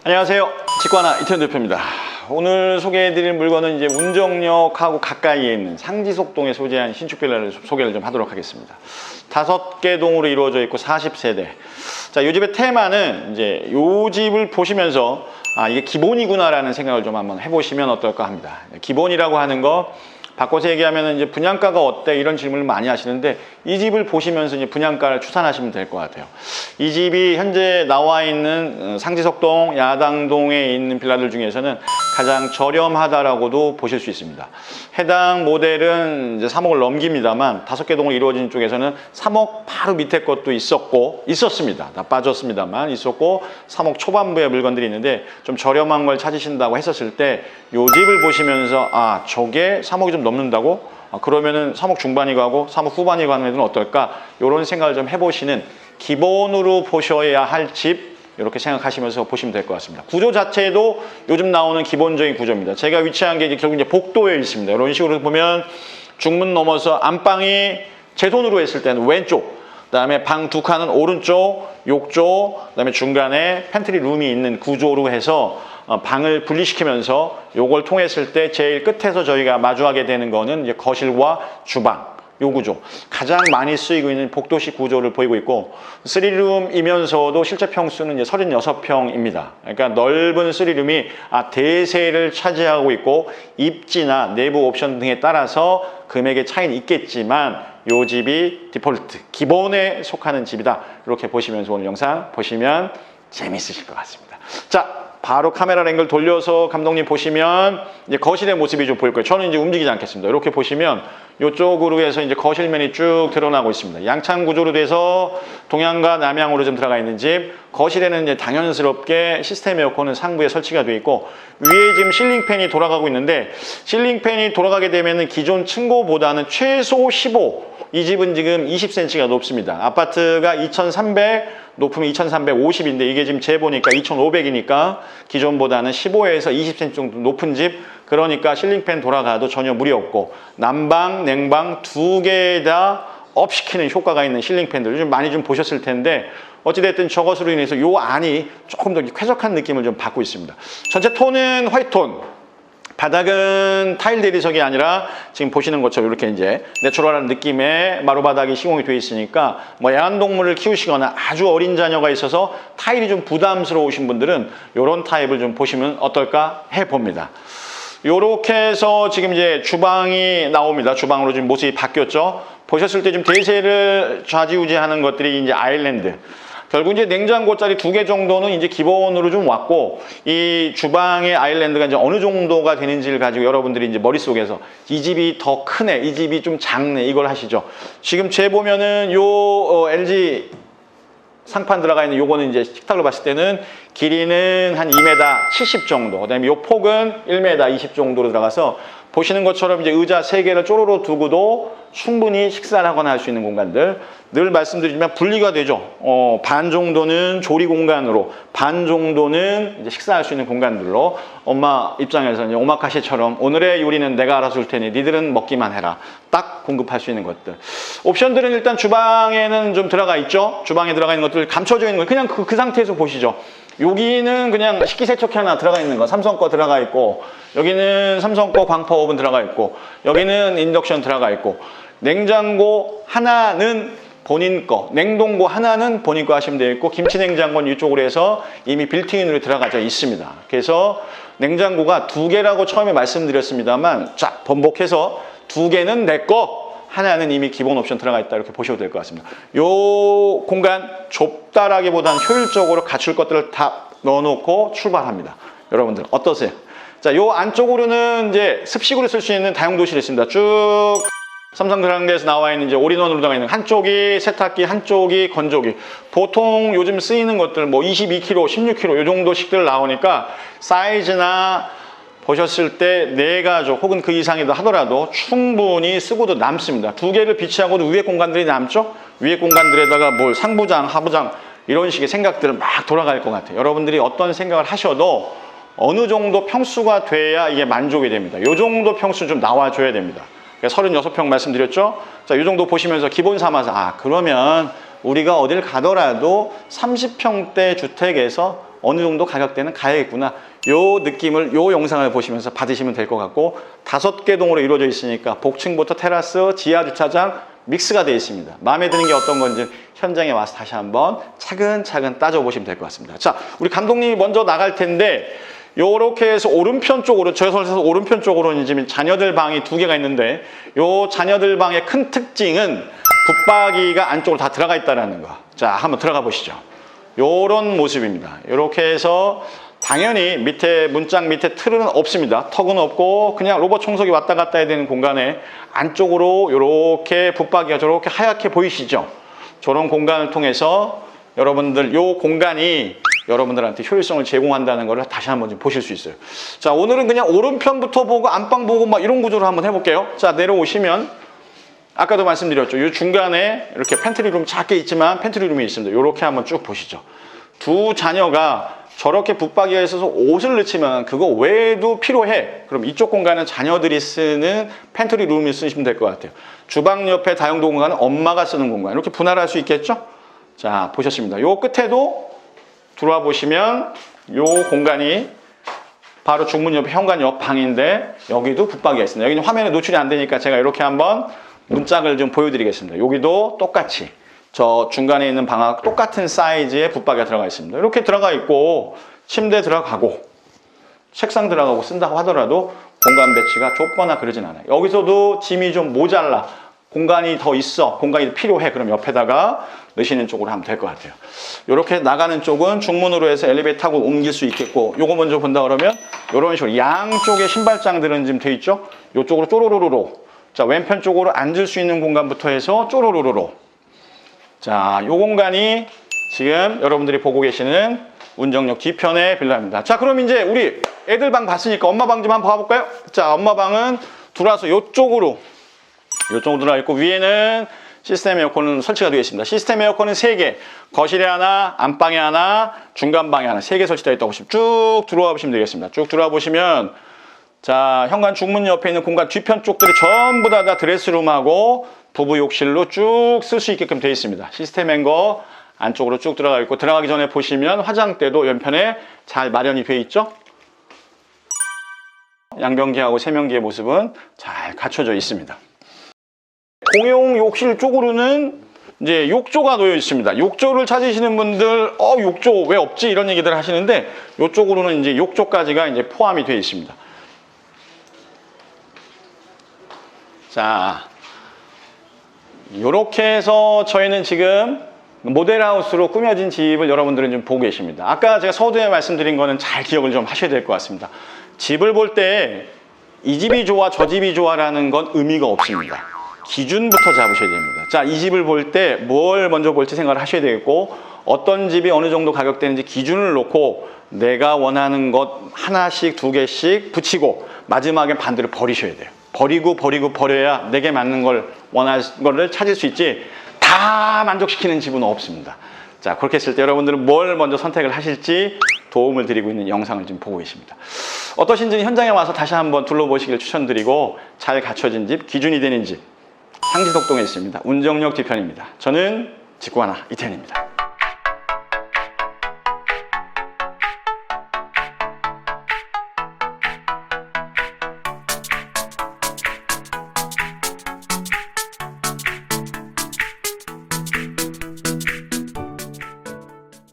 안녕하세요. 직관아 이태원 대표입니다. 오늘 소개해드릴 물건은 이제 운정역하고 가까이에 있는 상지속동에 소재한 신축 빌라를 소개를 좀 하도록 하겠습니다. 5개 동으로 이루어져 있고 40세대. 자, 이 집의 테마는 이제 이 집을 보시면서 이게 기본이구나라는 생각을 좀 한번 해보시면 어떨까 합니다. 기본이라고 하는 거 바꿔서 얘기하면 이제 분양가가 어때? 이런 질문을 많이 하시는데 이 집을 보시면서 이제 분양가를 추산하시면 될 것 같아요. 이 집이 현재 나와 있는 상지석동, 야당동에 있는 빌라들 중에서는 가장 저렴하다라고도 보실 수 있습니다. 해당 모델은 이제 3억을 넘깁니다만 5개 동으로 이루어진 쪽에서는 3억 바로 밑에 것도 있었습니다. 다 빠졌습니다만 있었고 3억 초반부의 물건들이 있는데 좀 저렴한 걸 찾으신다고 했었을 때 이 집을 보시면서 저게 3억이 좀 넘는다고? 그러면은 3억 중반이 가고 3억 후반이 가는 애들은 어떨까? 이런 생각을 좀 해보시는 기본으로 보셔야 할 집 이렇게 생각하시면서 보시면 될 것 같습니다. 구조 자체도 요즘 나오는 기본적인 구조입니다. 제가 위치한 게 결국 이제 복도에 있습니다. 이런 식으로 보면 중문 넘어서 안방이 제 손으로 했을 때는 왼쪽, 그다음에 방 2칸은 오른쪽, 욕조, 그다음에 중간에 팬트리 룸이 있는 구조로 해서 방을 분리시키면서 요걸 통했을 때 제일 끝에서 저희가 마주하게 되는 거는 이제 거실과 주방, 요 구조. 가장 많이 쓰이고 있는 복도식 구조를 보이고 있고 3룸이면서도 실제 평수는 이제 36평입니다. 그러니까 넓은 3룸이 대세를 차지하고 있고 입지나 내부 옵션 등에 따라서 금액의 차이는 있겠지만 요 집이 디폴트, 기본에 속하는 집이다. 이렇게 보시면서 오늘 영상 보시면 재밌으실 것 같습니다. 자, 바로 카메라 앵글 돌려서 감독님 보시면 이제 거실의 모습이 좀 보일 거예요. 저는 이제 움직이지 않겠습니다. 이렇게 보시면 이쪽으로 해서 이제 거실면이 쭉 드러나고 있습니다. 양창 구조로 돼서 동향과 남향으로 좀 들어가 있는 집. 거실에는 이제 당연스럽게 시스템 에어컨은 상부에 설치가 되어 있고 위에 지금 실링팬이 돌아가고 있는데 실링팬이 돌아가게 되면은 기존 층고보다는 최소 15. 이 집은 지금 20cm가 높습니다. 아파트가 2300, 높으면 2350인데 이게 지금 재보니까 2500이니까 기존보다는 15에서 20cm 정도 높은 집. 그러니까 실링팬 돌아가도 전혀 무리 없고 난방, 냉방 2개 다 업시키는 효과가 있는 실링팬들 요즘 많이 좀 보셨을 텐데 어찌됐든 저것으로 인해서 요 안이 조금 더 쾌적한 느낌을 좀 받고 있습니다. 전체 톤은 화이트톤. 바닥은 타일 대리석이 아니라 지금 보시는 것처럼 이렇게 이제 내추럴한 느낌의 마루바닥이 시공이 되어 있으니까 뭐 애완동물을 키우시거나 아주 어린 자녀가 있어서 타일이 좀 부담스러우신 분들은 이런 타입을 좀 보시면 어떨까 해봅니다. 요렇게 해서 지금 이제 주방이 나옵니다. 주방으로 지금 모습이 바뀌었죠. 보셨을 때 좀 대세를 좌지우지하는 것들이 이제 아일랜드. 결국 이제 냉장고 자리 2개 정도는 이제 기본으로 좀 왔고 이 주방의 아일랜드가 이제 어느 정도가 되는지를 가지고 여러분들이 이제 머릿속에서 이 집이 더 크네, 이 집이 좀 작네 이걸 하시죠. 지금 재 보면은 요 LG 상판 들어가 있는 요거는 이제 식탁으로 봤을 때는 길이는 한 2m 70 정도, 그다음에 요 폭은 1m 20 정도로 들어가서 보시는 것처럼 이제 의자 3개를 쪼로로 두고도 충분히 식사를 하거나 할 수 있는 공간들 늘 말씀드리지만 분리가 되죠. 반 정도는 조리 공간으로, 반 정도는 이제 식사할 수 있는 공간들로 엄마 입장에서 이제 오마카세처럼 오늘의 요리는 내가 알아서 줄 테니 니들은 먹기만 해라. 딱 공급할 수 있는 것들. 옵션들은 일단 주방에는 좀 들어가 있죠. 주방에 들어가 있는 것들 감춰져 있는 거 그냥 그 상태에서 보시죠. 여기는 그냥 식기세척기 하나 들어가 있는 거 삼성 거 들어가 있고 여기는 삼성 거 광파 오븐 들어가 있고 여기는 인덕션 들어가 있고 냉장고 하나는 본인 거, 냉동고 하나는 본인 거 하시면 되겠고 김치냉장고는 이쪽으로 해서 이미 빌트인으로 들어가져 있습니다. 그래서 냉장고가 2개라고 처음에 말씀드렸습니다만 자, 번복해서 2개는 내 거, 하나는 이미 기본 옵션 들어가 있다 이렇게 보셔도 될 것 같습니다. 요 공간 좁다라기보다는 효율적으로 갖출 것들을 다 넣어놓고 출발합니다. 여러분들 어떠세요? 자, 요 안쪽으로는 이제 습식으로 쓸 수 있는 다용도실이 있습니다. 쭉 삼성 드라운드에서 나와 있는 이제 올인원으로 나와 있는 한쪽이 세탁기, 한쪽이 건조기. 보통 요즘 쓰이는 것들 뭐 22kg, 16kg 요 정도씩들 나오니까 사이즈나 보셨을 때 4가족 혹은 그 이상이다 하더라도 충분히 쓰고도 남습니다. 2개를 비치하고도 위에 공간들이 남죠? 위에 공간들에다가 뭘 상부장, 하부장 이런 식의 생각들을 막 돌아갈 것 같아요. 여러분들이 어떤 생각을 하셔도 어느 정도 평수가 돼야 이게 만족이 됩니다. 요 정도 평수 좀 나와줘야 됩니다. 36평 말씀드렸죠? 자, 이 정도 보시면서 기본 삼아서 그러면 우리가 어딜 가더라도 30평대 주택에서 어느 정도 가격대는 가야겠구나. 요 느낌을 요 영상을 보시면서 받으시면 될 것 같고 5개 동으로 이루어져 있으니까 복층부터 테라스, 지하 주차장 믹스가 되어 있습니다. 마음에 드는 게 어떤 건지 현장에 와서 다시 한번 차근차근 따져보시면 될 것 같습니다. 자, 우리 감독님이 먼저 나갈 텐데 요렇게 해서 오른편 쪽으로, 저에서 오른편 쪽으로는 지금 자녀들 방이 2개가 있는데 요 자녀들 방의 큰 특징은 붙박이가 안쪽으로 다 들어가 있다는 거. 자, 한번 들어가 보시죠. 요런 모습입니다. 요렇게 해서 당연히 밑에 문짝 밑에 틀은 없습니다. 턱은 없고 그냥 로봇 청소기 왔다 갔다 해야 되는 공간에 안쪽으로 요렇게 붙박이가 저렇게 하얗게 보이시죠? 저런 공간을 통해서 여러분들 요 공간이 여러분들한테 효율성을 제공한다는 걸 다시 한번 좀 보실 수 있어요. 자, 오늘은 그냥 오른편부터 보고 안방 보고 막 이런 구조로 한번 해볼게요. 자, 내려오시면 아까도 말씀드렸죠. 이 중간에 이렇게 팬트리룸 작게 있지만 팬트리룸이 있습니다. 이렇게 한번 쭉 보시죠. 두 자녀가 저렇게 붙박이가 있어서 옷을 넣지만 그거 외에도 필요해. 그럼 이쪽 공간은 자녀들이 쓰는 팬트리룸을 쓰시면 될 것 같아요. 주방 옆에 다용도 공간은 엄마가 쓰는 공간. 이렇게 분할할 수 있겠죠? 자, 보셨습니다. 요 끝에도 들어와 보시면 요 공간이 바로 중문 옆 현관 옆 방인데 여기도 붙박이가 있습니다. 여기는 화면에 노출이 안 되니까 제가 이렇게 한번 문짝을 좀 보여드리겠습니다. 여기도 똑같이 저 중간에 있는 방하고 똑같은 사이즈의 붙박이가 들어가 있습니다. 이렇게 들어가 있고 침대 들어가고 책상 들어가고 쓴다고 하더라도 공간 배치가 좁거나 그러진 않아요. 여기서도 짐이 좀 모자라, 공간이 더 있어, 공간이 필요해, 그럼 옆에다가 넣으시는 쪽으로 하면 될 것 같아요. 이렇게 나가는 쪽은 중문으로 해서 엘리베이터 타고 옮길 수 있겠고, 요거 먼저 본다 그러면 이런 식으로 양쪽에 신발장들은 지금 돼 있죠. 이쪽으로 쪼로로로로, 자, 왼편 쪽으로 앉을 수 있는 공간부터 해서 쪼로로로로. 자, 요 공간이 지금 여러분들이 보고 계시는 운정역 뒤편의 빌라입니다. 자, 그럼 이제 우리 애들 방 봤으니까 엄마 방 좀 한번 봐볼까요? 자, 엄마 방은 들어와서 요쪽으로 들어가 있고, 위에는 시스템 에어컨은 설치가 되어 있습니다. 시스템 에어컨은 3개, 거실에 하나, 안방에 하나, 중간방에 하나, 3개 설치되어 있다고 보시면 쭉 들어와 보시면 되겠습니다. 쭉 들어와 보시면, 자, 현관 중문 옆에 있는 공간 뒤편 쪽들이 전부 다 드레스룸하고 부부 욕실로 쭉 쓸 수 있게끔 되어 있습니다. 시스템 행거 안쪽으로 쭉 들어가 있고, 들어가기 전에 보시면 화장대도 옆편에 잘 마련이 되어 있죠. 양변기하고 세면기의 모습은 잘 갖춰져 있습니다. 공용 욕실 쪽으로는 이제 욕조가 놓여 있습니다. 욕조를 찾으시는 분들, 욕조 왜 없지? 이런 얘기들 하시는데, 이쪽으로는 이제 욕조까지가 이제 포함이 되어 있습니다. 자, 이렇게 해서 저희는 지금 모델하우스로 꾸며진 집을 여러분들은 좀 보고 계십니다. 아까 제가 서두에 말씀드린 거는 잘 기억을 좀 하셔야 될 것 같습니다. 집을 볼 때 이 집이 좋아, 저 집이 좋아라는 건 의미가 없습니다. 기준부터 잡으셔야 됩니다. 자, 이 집을 볼 때 뭘 먼저 볼지 생각을 하셔야 되겠고, 어떤 집이 어느 정도 가격대인지 기준을 놓고 내가 원하는 것 하나씩 2개씩 붙이고 마지막엔 반대로 버리셔야 돼요. 버려야 내게 맞는 걸 원하는 거를 찾을 수 있지, 다 만족시키는 집은 없습니다. 자, 그렇게 했을 때 여러분들은 뭘 먼저 선택을 하실지 도움을 드리고 있는 영상을 지금 보고 계십니다. 어떠신지 현장에 와서 다시 한번 둘러보시길 추천드리고, 잘 갖춰진 집, 기준이 되는 집, 상지속동에 있습니다. 운정역 뒤편입니다. 저는 직구하나 이태현입니다.